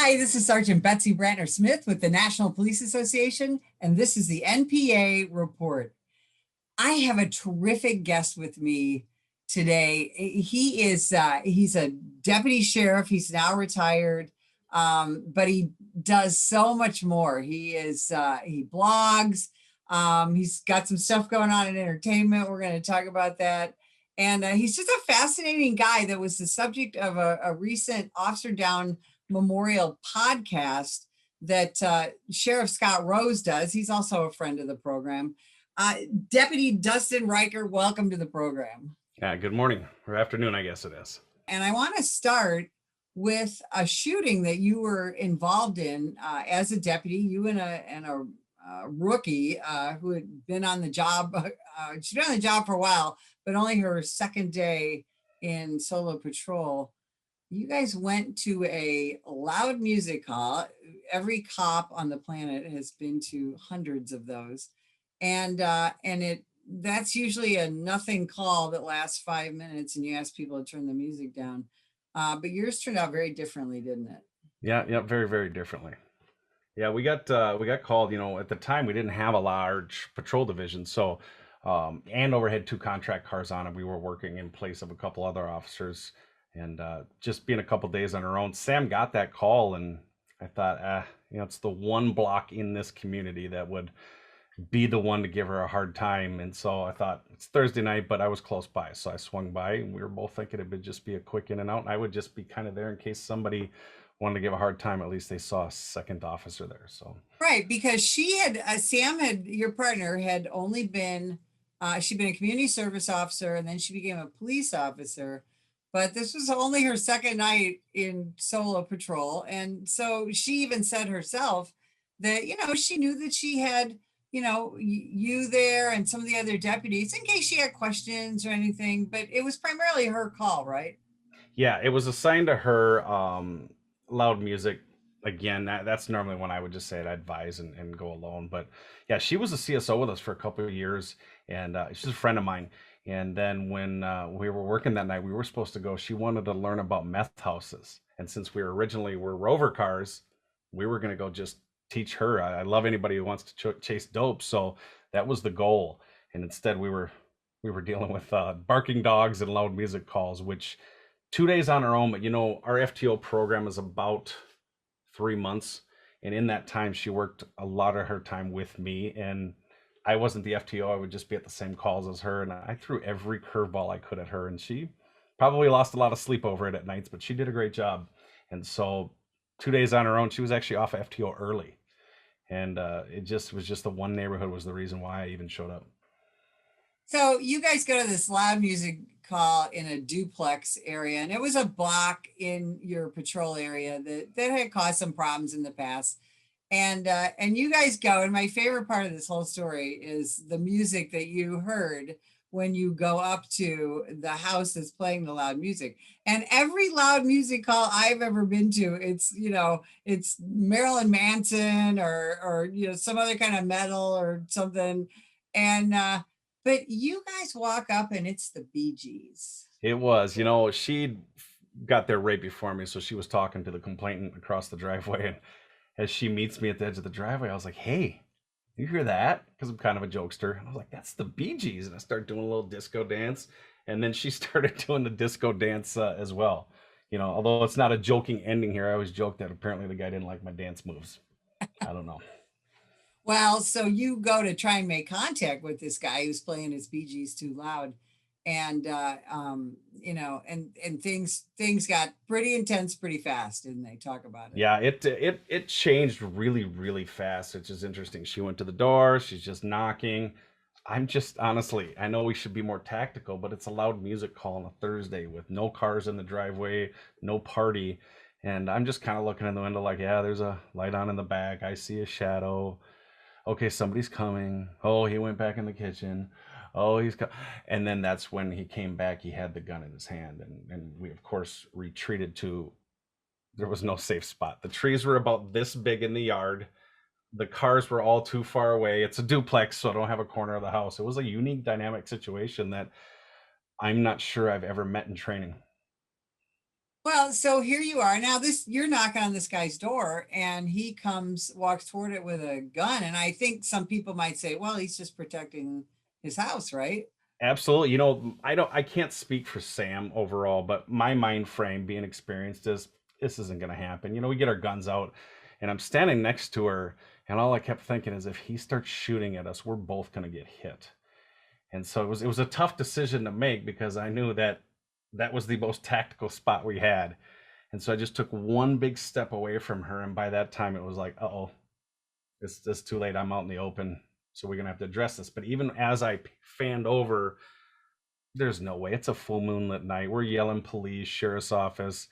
Hi, this is Sergeant Betsy Brantner Smith with the National Police Association, and this is the NPA report. I have a terrific guest with me today. He's a deputy sheriff. He's now retired, but he does so much more. He blogs. He's got some stuff going on in entertainment. We're going to talk about that. And he's just a fascinating guy that was the subject of a recent Officer Down Memorial podcast that Sheriff Scott Rose does. He's also a friend of the program. Deputy Dustin Reichert, welcome to the program. Yeah, good morning or afternoon, I guess it is. And I want to start with a shooting that you were involved in as a deputy. You and a rookie who had been on the job. She'd been on the job for a while, but only her second day in solo patrol. You guys went to a loud music hall. Every cop on the planet has been to hundreds of those. And that's usually a nothing call that lasts 5 minutes and you ask people to turn the music down. But yours turned out very differently, didn't it? Yeah, very, very differently. Yeah, we got called, at the time we didn't have a large patrol division. So Andover had 2 contract cars on it. We were working in place of a couple other officers. And just being a couple days on our own, Sam got that call, and I thought, it's the one block in this community that would be the one to give her a hard time. And so I thought, it's Thursday night, but I was close by, so I swung by, and we were both thinking it would just be a quick in and out, and I would just be kind of there in case somebody wanted to give a hard time. At least they saw a second officer there. So right, because your partner had only been she'd been a community service officer, and then she became a police officer. But this was only her second night in solo patrol. And so she even said herself that, she knew that she had, you there and some of the other deputies in case she had questions or anything. But it was primarily her call, right? yeah, it was assigned to her. Loud music. Again, that's normally when I would just say I'd advise and go alone. But yeah, she was a CSO with us for a couple of years, and she's a friend of mine. And then when we were working that night, we were supposed to go. She wanted to learn about meth houses, and since we were Rover cars, we were going to go just teach her. I love anybody who wants to chase dope, so that was the goal. And instead, we were dealing with barking dogs and loud music calls, which 2 days on our own. But our FTO program is about 3 months, and in that time, she worked a lot of her time with me, and I wasn't the FTO. I would just be at the same calls as her, and I threw every curveball I could at her, and she probably lost a lot of sleep over it at nights, but she did a great job. And so 2 days on her own, she was actually off FTO early, and it just was just the one neighborhood was the reason why I even showed up. So you guys go to this loud music call in a duplex area, and it was a block in your patrol area that had caused some problems in the past. And you guys go, and my favorite part of this whole story is the music that you heard when you go up to the house that's playing the loud music. And every loud music call I've ever been to, it's Marilyn Manson or some other kind of metal or something. And but you guys walk up and it's the Bee Gees. It was, she got there right before me, so she was talking to the complainant across the driveway, and as she meets me at the edge of the driveway, I was like, "Hey, you hear that?" Because I'm kind of a jokester. And I was like, "That's the Bee Gees." And I started doing a little disco dance. And then she started doing the disco dance as well. Although it's not a joking ending here, I always joke that apparently the guy didn't like my dance moves. I don't know. Well, so you go to try and make contact with this guy who's playing his Bee Gees too loud. And, and things got pretty intense pretty fast, didn't they? Talk about it. Yeah, it changed really, really fast, which is interesting. She went to the door. She's just knocking. I'm just honestly, I know we should be more tactical, but it's a loud music call on a Thursday with no cars in the driveway, no party. And I'm just kind of looking in the window like, yeah, there's a light on in the back. I see a shadow. Okay, somebody's coming. Oh, he went back in the kitchen. Oh, and then that's when he came back. He had the gun in his hand, and we of course retreated to. There was no safe spot. The trees were about this big in the yard. The cars were all too far away. It's a duplex, so I don't have a corner of the house. It was a unique dynamic situation that I'm not sure I've ever met in training. Well, Well, so here you are. Now you're knocking on this guy's door and he walks toward it with a gun. And I think some people might say, well, he's just protecting his house, right? Absolutely. I can't speak for Sam overall, but my mind frame being experienced is this isn't going to happen. We get our guns out and I'm standing next to her and all I kept thinking is if he starts shooting at us, we're both going to get hit. And so it was a tough decision to make because I knew that that was the most tactical spot we had. And so I just took one big step away from her and by that time it was like, uh-oh, it's too late. I'm out in the open. So we're going to have to address this. But even as I fanned over, there's no way. It's a full moonlit night. We're yelling police, sheriff's office.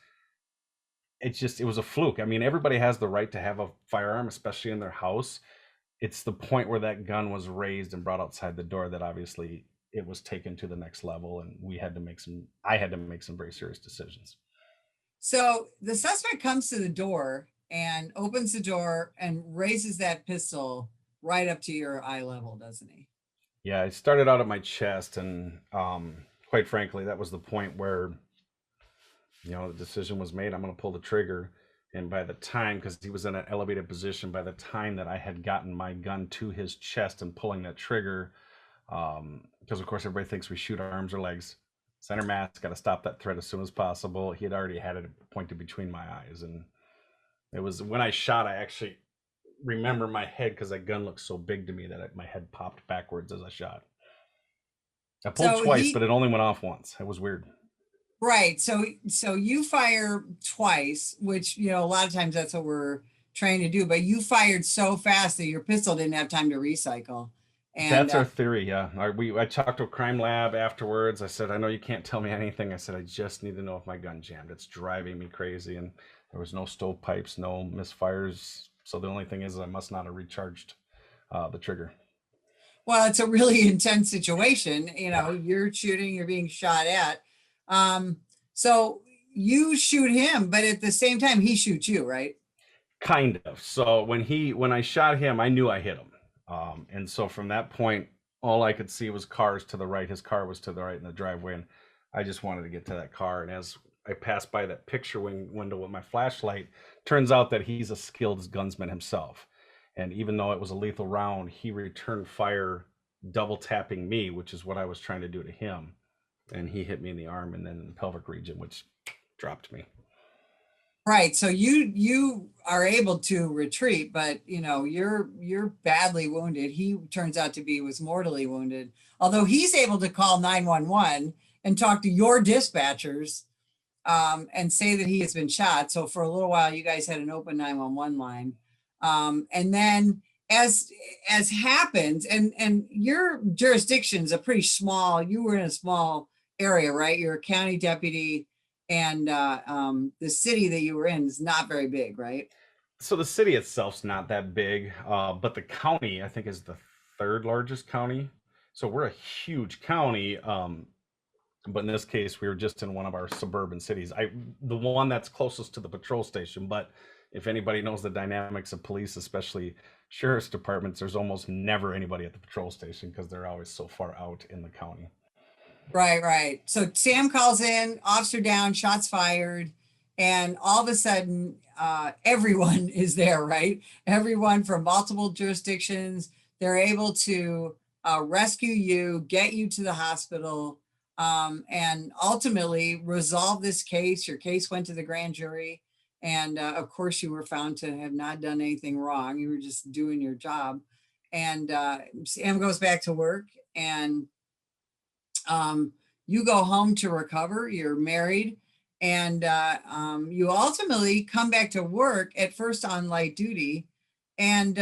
It was a fluke. I mean, everybody has the right to have a firearm, especially in their house. It's the point where that gun was raised and brought outside the door that obviously it was taken to the next level. And I had to make some very serious decisions. So the suspect comes to the door and opens the door and raises that pistol right up to your eye level, doesn't he? Yeah, I started out at my chest, and quite frankly, that was the point where the decision was made. I'm going to pull the trigger, and by the time, because he was in an elevated position, by the time that I had gotten my gun to his chest and pulling that trigger, because of course everybody thinks we shoot arms or legs. Center mass, got to stop that threat as soon as possible. He had already had it pointed between my eyes, and it was when I shot. I actually remember my head because that gun looked so big to me that my head popped backwards as I shot. I pulled So twice, but it only went off once. It was weird. right. So you fire twice, which, a lot of times that's what we're trained to do, but you fired so fast that your pistol didn't have time to recycle. And That's our theory, yeah. I talked to a crime lab afterwards. I said, I know you can't tell me anything. I said, I just need to know if my gun jammed. It's driving me crazy. And there was no stovepipes, no misfires. So the only thing is I must not have recharged the trigger. well, it's a really intense situation. Yeah. You're shooting, you're being shot at. So you shoot him, but at the same time, he shoots you, right? Kind of. So when I shot him, I knew I hit him. And so from that point, all I could see was cars to the right. His car was to the right in the driveway, and I just wanted to get to that car. And as I passed by that picture window with my flashlight, turns out that he's a skilled gunsman himself. And even though it was a lethal round, he returned fire, double tapping me, which is what I was trying to do to him. And he hit me in the arm and then in the pelvic region, which dropped me. Right. So you are able to retreat, but you're badly wounded. He turns out to be was mortally wounded. Although he's able to call 911 and talk to your dispatchers and say that he has been shot. So for a little while, you guys had an open 911 line. And then as happens, and your jurisdiction's a pretty small, you were in a small area, right? You're a county deputy, and the city that you were in is not very big, right? So the city itself's not that big, but the county, I think, is the third largest county. So we're a huge county. But in this case, we were just in one of our suburban cities. The one that's closest to the patrol station. But if anybody knows the dynamics of police, especially sheriff's departments, there's almost never anybody at the patrol station because they're always so far out in the county. Right, right. So Sam calls in, officer down, shots fired, and all of a sudden, everyone is there, right? Everyone from multiple jurisdictions, they're able to rescue you, get you to the hospital, and ultimately resolve this case. Your case went to the grand jury, and of course, you were found to have not done anything wrong. You were just doing your job. And Sam goes back to work, and you go home to recover. You're married, and you ultimately come back to work at first on light duty. And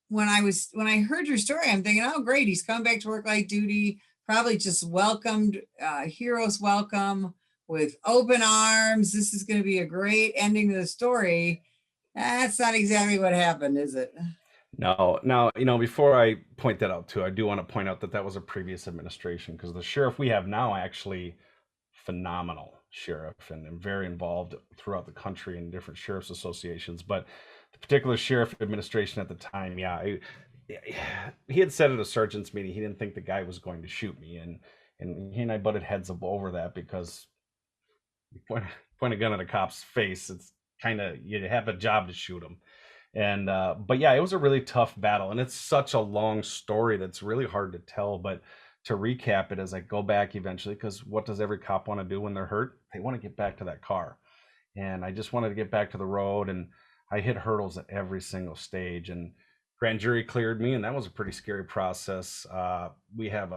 when I heard your story, I'm thinking, oh great, he's come back to work light duty, probably just welcomed, hero's welcome with open arms. This is going to be a great ending to the story. That's not exactly what happened, is it? No, now, before I point that out too, I do want to point out that that was a previous administration because the sheriff we have now actually phenomenal sheriff and very involved throughout the country in different sheriff's associations. But the particular sheriff administration at the time, yeah, he had said at a sergeant's meeting he didn't think the guy was going to shoot me, and he and I butted heads up over that because You point a gun at a cop's face. It's kind of, you have a job to shoot them. And but yeah, it was a really tough battle, and it's such a long story that's really hard to tell. But to recap it, as I go back eventually, because what does every cop want to do when they're hurt? They want to get back to that car, and I just wanted to get back to the road, and I hit hurdles at every single stage. And grand jury cleared me, and that was a pretty scary process. We have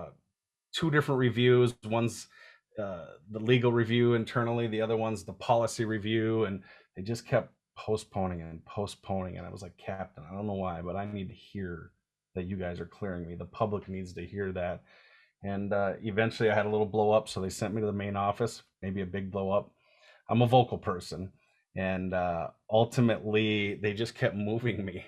two different reviews. One's the legal review internally, the other one's the policy review, and they just kept postponing and postponing. And I was like, Captain, I don't know why, but I need to hear that you guys are clearing me. The public needs to hear that. And eventually I had a little blow up, so they sent me to the main office, maybe a big blow up. I'm a vocal person, and ultimately they just kept moving me.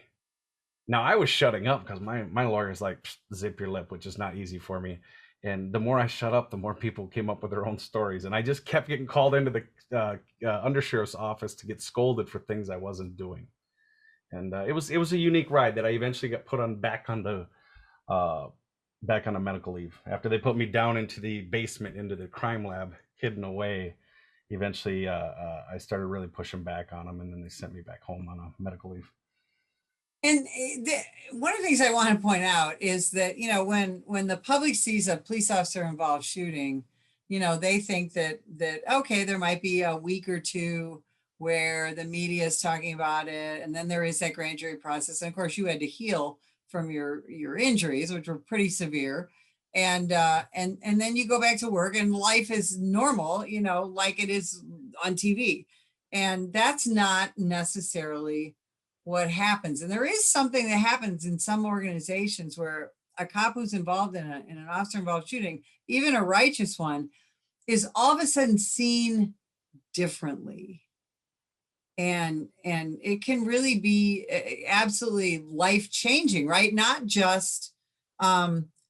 Now I was shutting up because my lawyer's like, zip your lip, which is not easy for me. And the more I shut up, the more people came up with their own stories, and I just kept getting called into the undersheriff's office to get scolded for things I wasn't doing. And it was a unique ride that I eventually got put on uh, back on a medical leave after they put me down into the basement into the crime lab, hidden away. Eventually, I started really pushing back on them, and then they sent me back home on a medical leave. And one of the things I want to point out is that, when the public sees a police officer involved shooting, they think that okay, there might be a week or two where the media is talking about it, and then there is that grand jury process. And of course, you had to heal from your injuries, which were pretty severe, and then you go back to work, and life is normal, like it is on TV, and that's not necessarily what happens. And there is something that happens in some organizations where a cop who's involved in an officer involved shooting, even a righteous one, is all of a sudden seen differently. And it can really be absolutely life changing, right? Not just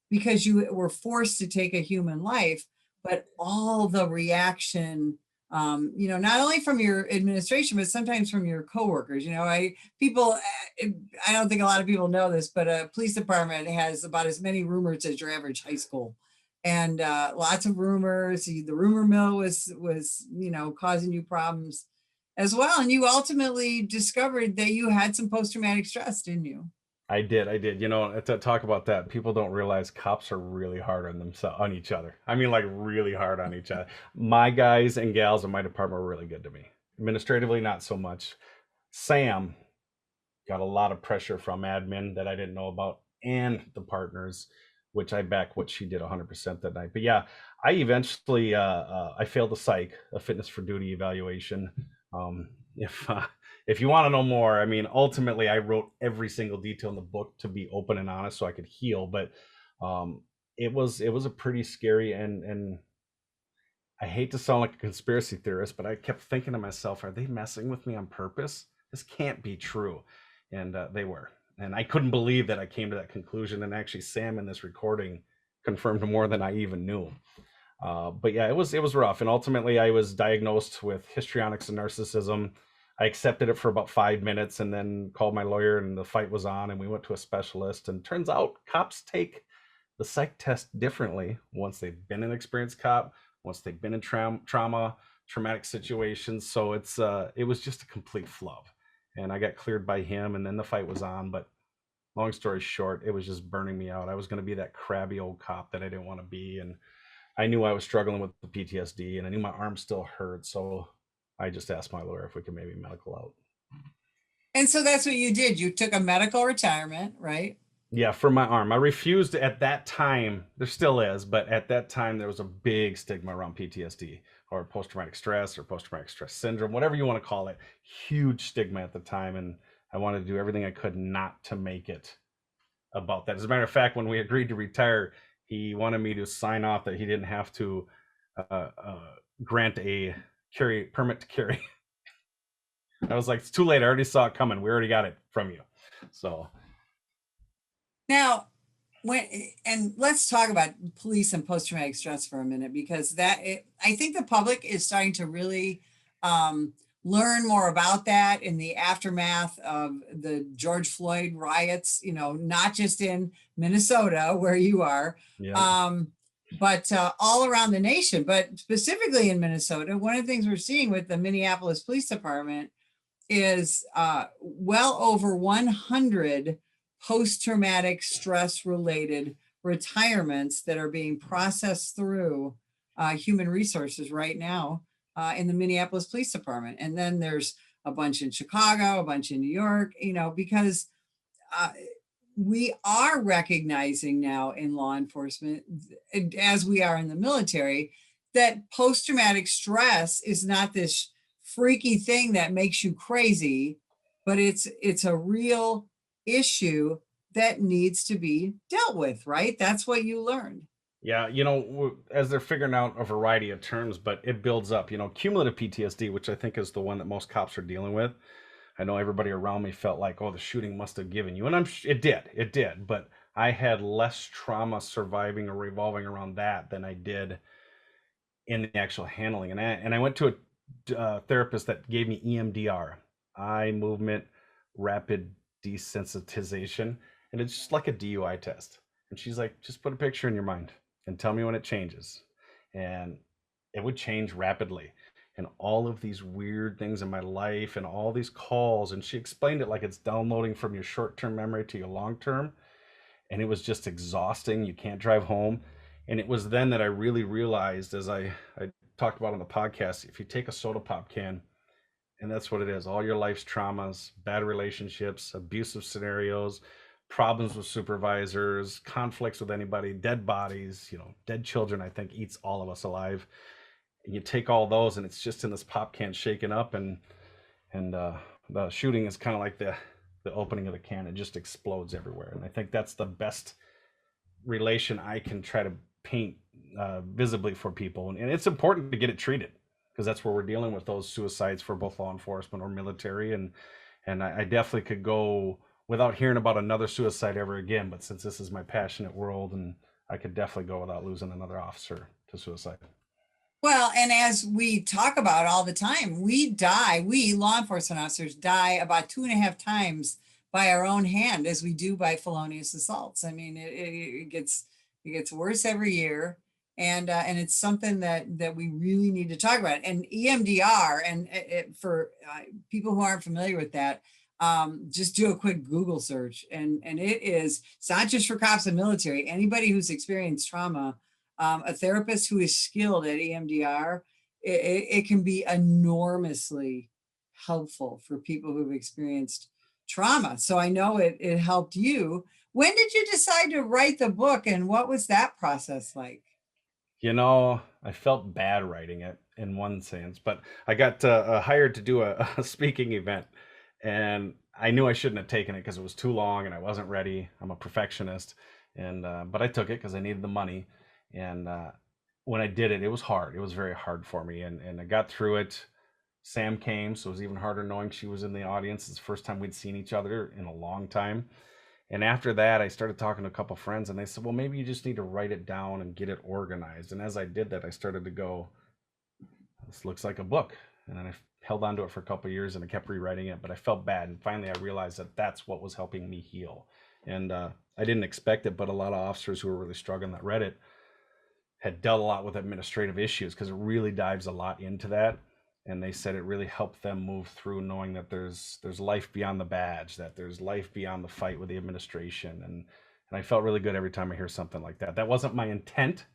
because you were forced to take a human life, but all the reaction, not only from your administration, but sometimes from your coworkers. I don't think a lot of people know this, but a police department has about as many rumors as your average high school, and lots of rumors. The rumor mill was causing you problems as well. And you ultimately discovered that you had some post-traumatic stress, didn't you? I did. To talk about that, people don't realize cops are really hard on themselves, on each other. I mean, like really hard on each other. My guys and gals in my department were really good to me. Administratively, not so much. Sam got a lot of pressure from admin that I didn't know about, and the partners, which I back what she did 100% that night. But yeah, I eventually I failed the psych, a fitness for duty evaluation. Um, if you want to know more, I mean, ultimately, I wrote every single detail in the book to be open and honest so I could heal. But um, it was a pretty scary, and I hate to sound like a conspiracy theorist, but I kept thinking to myself, are they messing with me on purpose? This can't be true. And they were. And I couldn't believe that I came to that conclusion. And actually, Sam in this recording confirmed more than I even knew. But yeah, it was rough. And ultimately, I was diagnosed with histrionics and narcissism. I accepted it for about 5 minutes and then called my lawyer, and the fight was on, and we went to a specialist. And turns out cops take the psych test differently once they've been an experienced cop, once they've been in traumatic situations. So it was just a complete flub, and I got cleared by him, and then the fight was on. But long story short, it was just burning me out. I was going to be that crabby old cop that I didn't want to be, and I knew I was struggling with the PTSD, and I knew my arm still hurt. So I just asked my lawyer if we could maybe medical out. And so that's what you did. You took a medical retirement, right? Yeah, for my arm. I refused at that time. There still is, but at that time there was a big stigma around PTSD or post traumatic stress or post traumatic stress syndrome, whatever you want to call it. Huge stigma at the time, and I wanted to do everything I could not to make it about that. As a matter of fact, when we agreed to retire, he wanted me to sign off that he didn't have to uh, uh, grant a permit to carry. I was like, it's too late. I already saw it coming. We already got it from you. So Now, and let's talk about police and post-traumatic stress for a minute, because I think the public is starting to really learn more about that in the aftermath of the George Floyd riots, not just in Minnesota where you are, yeah. um, but all around the nation, but specifically in Minnesota. One of the things we're seeing with the Minneapolis Police Department is well over 100 post-traumatic stress related retirements that are being processed through human resources right now in the Minneapolis Police Department. And then there's a bunch in Chicago, a bunch in New York, because uh, we are recognizing now in law enforcement, as we are in the military, that post-traumatic stress is not this freaky thing that makes you crazy, but it's a real issue that needs to be dealt with, right? That's what you learned. Yeah, as they're figuring out a variety of terms, but it builds up. Cumulative PTSD, which I think is the one that most cops are dealing with. I know everybody around me felt like, oh, the shooting must have given you, and it did, but I had less trauma surviving or revolving around that than I did in the actual handling. And I went to a therapist that gave me EMDR, eye movement rapid desensitization, and it's just like a DUI test. And she's like, just put a picture in your mind and tell me when it changes. And it would change rapidly. And all of these weird things in my life and all these calls. And she explained it like it's downloading from your short term memory to your long term. And it was just exhausting. You can't drive home. And it was then that I really realized, as I talked about on the podcast, if you take a soda pop can, and that's what it is, all your life's traumas, bad relationships, abusive scenarios, problems with supervisors, conflicts with anybody, dead bodies, dead children, I think eats all of us alive. And you take all those and it's just in this pop can shaken up, and the shooting is kind of like the opening of the can. It just explodes everywhere. And I think that's the best relation I can try to paint visibly for people. And it's important to get it treated, because that's where we're dealing with those suicides for both law enforcement or military. And I definitely could go without hearing about another suicide ever again. But since this is my passionate world, and I could definitely go without losing another officer to suicide. Well, and as we talk about all the time, we law enforcement officers die about 2.5 times by our own hand as we do by felonious assaults. I mean, it gets worse every year. And it's something that we really need to talk about. And EMDR, and for people who aren't familiar with that, just do a quick Google search. And it's not just for cops and military. Anybody who's experienced trauma, a therapist who is skilled at EMDR, it can be enormously helpful for people who've experienced trauma. So I know it helped you. When did you decide to write the book, and what was that process like? I felt bad writing it in one sense, but I got hired to do a speaking event, and I knew I shouldn't have taken it because it was too long and I wasn't ready. I'm a perfectionist, and but I took it because I needed the money. And when I did it, it was hard. It was very hard for me, and I got through it. Sam came, so it was even harder knowing she was in the audience. It's the first time we'd seen each other in a long time. And after that, I started talking to a couple friends, and they said, well, maybe you just need to write it down and get it organized. And as I did that, I started to go, this looks like a book. And then I held on to it for a couple of years, and I kept rewriting it, but I felt bad. And finally, I realized that that's what was helping me heal. And I didn't expect it, but a lot of officers who were really struggling that read it had dealt a lot with administrative issues, because it really dives a lot into that. And they said it really helped them move through knowing that there's life beyond the badge, that there's life beyond the fight with the administration. And I felt really good every time I hear something like that. That wasn't my intent.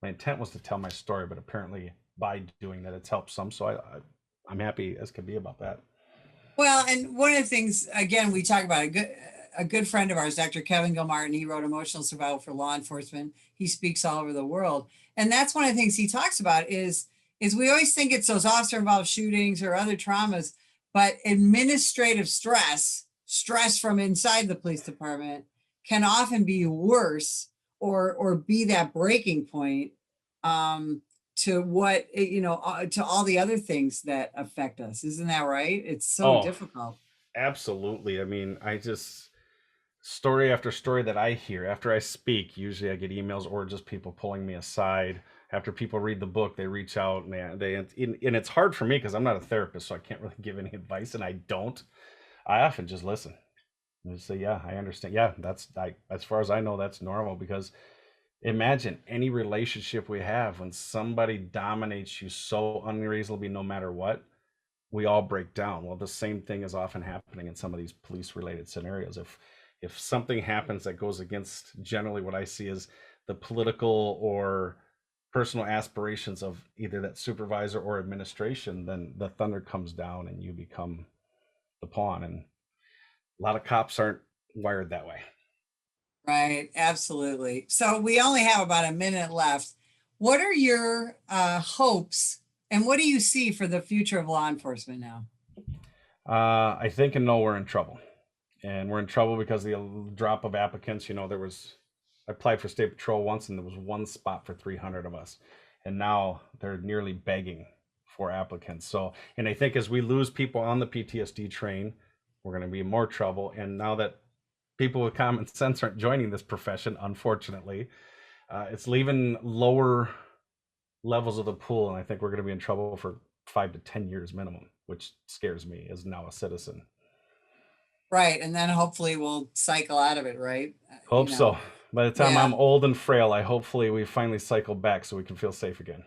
My intent was to tell my story, but apparently by doing that, it's helped some. So I'm happy as can be about that. Well, and one of the things, again, we talk about a good friend of ours, Dr. Kevin Gilmartin. He wrote Emotional Survival for Law Enforcement. He speaks all over the world. And that's one of the things he talks about is we always think it's those officer involved shootings or other traumas, but administrative stress from inside the police department can often be worse, or be that breaking point to what, to all the other things that affect us. Isn't that right? It's so Oh, difficult. absolutely. I mean, I just, story after story that I hear after I speak, usually I get emails or just people pulling me aside. After people read the book, they reach out, and and it's hard for me because I'm not a therapist, so I can't really give any advice, and I don't. I often just listen and just say, "Yeah, I understand. Yeah, as far as I know, that's normal." Because imagine any relationship we have when somebody dominates you so unreasonably, no matter what, we all break down. Well, the same thing is often happening in some of these police related scenarios. If something happens that goes against generally what I see as the political or personal aspirations of either that supervisor or administration, then the thunder comes down and you become the pawn. And a lot of cops aren't wired that way. Right, absolutely. So we only have about a minute left. What are your hopes and what do you see for the future of law enforcement now? I think and know we're in trouble. And we're in trouble because the drop of applicants. I applied for state patrol once and there was one spot for 300 of us. And now they're nearly begging for applicants. So, and I think as we lose people on the PTSD train, we're going to be in more trouble. And now that people with common sense aren't joining this profession, unfortunately, it's leaving lower levels of the pool. And I think we're going to be in trouble for 5 to 10 years minimum, which scares me as now a citizen. Right. And then hopefully we'll cycle out of it, right? Hope so. By the time Yeah. I'm old and frail, hopefully we finally cycle back so we can feel safe again.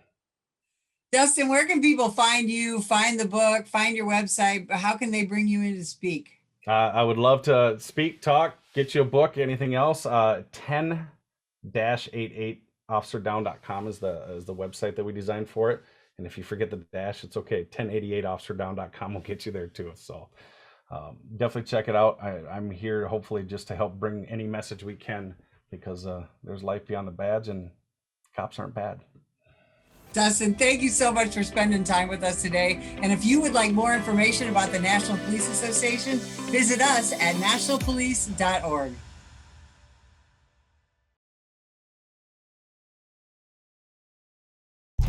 Dustin, where can people find you, find the book, find your website? How can they bring you in to speak? I would love to speak, talk, get you a book, anything else. 10-88officerdown.com is the website that we designed for it. And if you forget the dash, it's okay. 1088officerdown.com will get you there too. So definitely check it out. I'm here hopefully just to help bring any message we can, because there's life beyond the badge and cops aren't bad. Dustin, thank you so much for spending time with us today. And if you would like more information about the National Police Association, visit us at nationalpolice.org.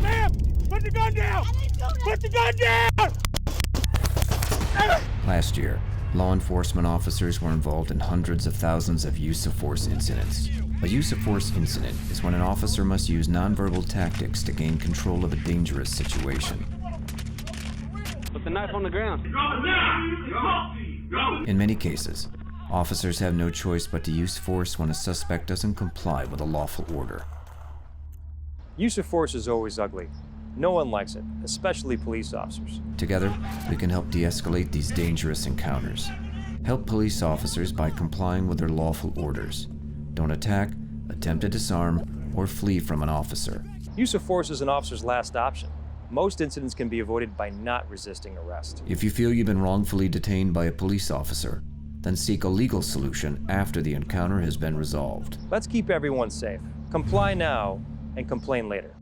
Ma'am, put the gun down! Put the gun down! Last year, law enforcement officers were involved in hundreds of thousands of use of force incidents. A use of force incident is when an officer must use nonverbal tactics to gain control of a dangerous situation. Put the knife on the ground. In many cases, officers have no choice but to use force when a suspect doesn't comply with a lawful order. Use of force is always ugly. No one likes it, especially police officers. Together, we can help de-escalate these dangerous encounters. Help police officers by complying with their lawful orders. Don't attack, attempt to disarm, or flee from an officer. Use of force is an officer's last option. Most incidents can be avoided by not resisting arrest. If you feel you've been wrongfully detained by a police officer, then seek a legal solution after the encounter has been resolved. Let's keep everyone safe. Comply now and complain later.